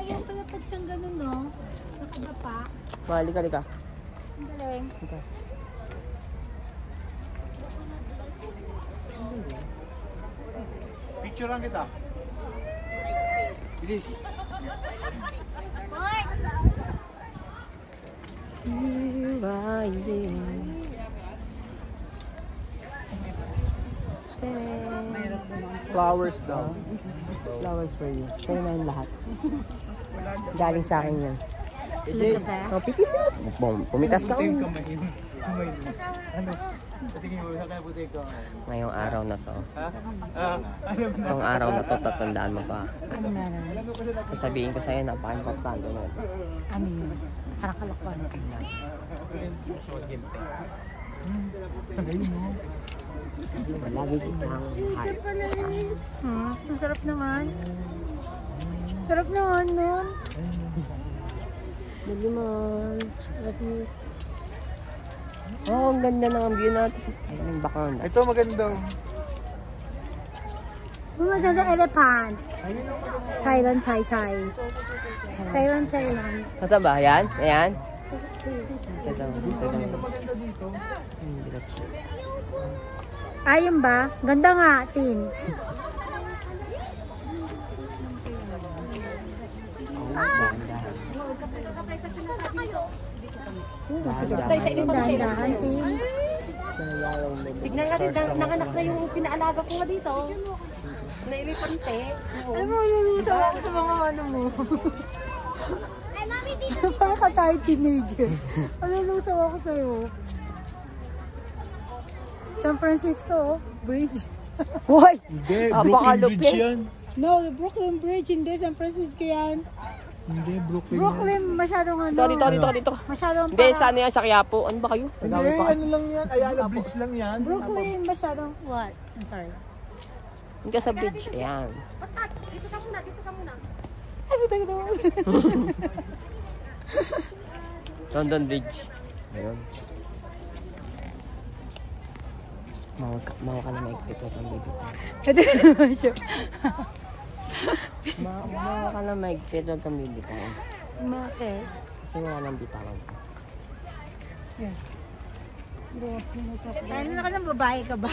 Ayaw pala pag siyang ganun, no? Nakadapa. Halika. Ang galing. Okay. Picturean kita. Bilis. Flowers daw. Flowers for you. Sa'yo na yung lahat. Galing sa akin yan. Look at that. Oh, pitis mo. Pumitas ka. Ano? Tingin mo, saan kaya buti ko? Ngayong araw na to. Ha? Itong araw na to, tatandaan mo pa. Ano meron? Sasabihin ko sa'yo, napaka-importante na ito. Ano yun? Parang kalokohan ka lang. Lagi kitang hype. Ang sarap naman. Sarap naman nun. Lagi man. Oh, ang ganda ng view natin. Ayun yung bakanda. Ito maganda. Maganda elephant. Thailand, Thai. Thailand. Nasa ba? Yan? Ayan? Ito. Maganda dito. Ayun ba? Ganda nga, Tin. Dahan-dahan, Tin. Tignan nga din, nanganak na yung pinaalaga ko nga dito. Nailipante. Alam mo, lulusaw ako sa mga ano mo. Parang ka tayo teenager. Lulusaw ako sa'yo. San Francisco Bridge. Hoy! Hindi, Brooklyn Bridge yan. No, Brooklyn Bridge, hindi San Francisco yan. Hindi, Brooklyn. Brooklyn, masyadong ano. Dito. Masyadong Hindi, sana yan sa Quiapo. Ano ba kayo? Hindi, ano lang yan. Ayala Bridge lang yan. Brooklyn, masyadong what? I'm sorry. Hindi ka sa bridge. Ayan. Dito ka muna. Ay, butang ito. London Bridge. Ayun. Mawa ka na maigpit ito ang bibig. Ito naman siya. Mawa ka na maigpit ito ang bibig. Bakit? Kasi wala nang bitawan. Ano na ka ng babae ka ba?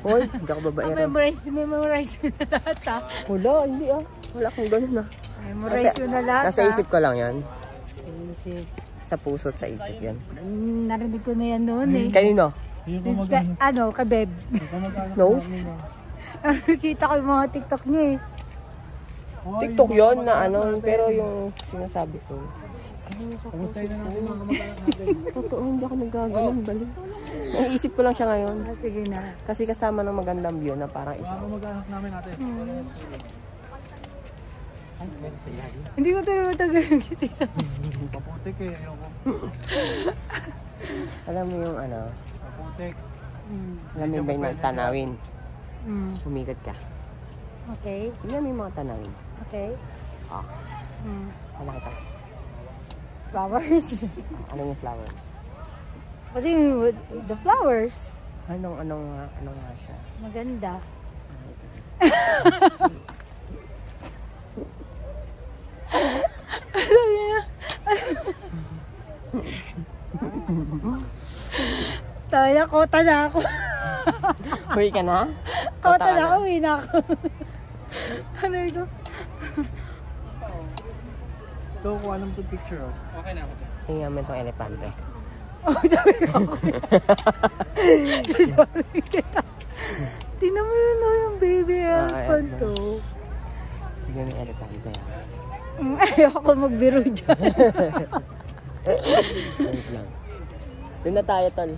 Hoy, hindi ako babaero. Memorize mo na lahat ha? Wala, hindi ah. Wala akong ganun ah. Memorize mo na lahat ha? Nasa isip ko lang yan. Isip. Sa puso at sa isip yan. Narinig ko na yan noon eh. Kanino? Ano, kabeb. No? Nakikita ko yung mga TikTok niya eh. TikTok yon na ano, pero yung sinasabi ko. Kamusta na natin mga kamag-anak natin? Totoo, hindi ako nagagalang balik. Naisip ko lang siya ngayon. Sige na. Kasi kasama ng magandang view na parang Mga kamag-anak namin natin. Hindi ko tagal yung kita sa miskin. Paputik eh. Ayoko. alam mo yung ano, Paputik. alam mo ba yung tanawin? Humigat ka. Okay. Tingnan mo yung mga tanawin. Okay. Ah, wala kita. Flowers. Ano yung flowers? What do you mean with the flowers? Anong nga siya? Maganda. Tayo, kota na ako. Huwi ka na? Kota na ako, uwi na ako. Ano ito? Ito, kung anong itong picture oh. Okay na. Tingnan mo itong elepante. Oh, sabi ko ako. Sabi kita. Tingnan mo yun yung baby elephant to. Tingnan mo yung elepante. Ayoko magbiro dyan. Wait lang. Doon na tayo, tol.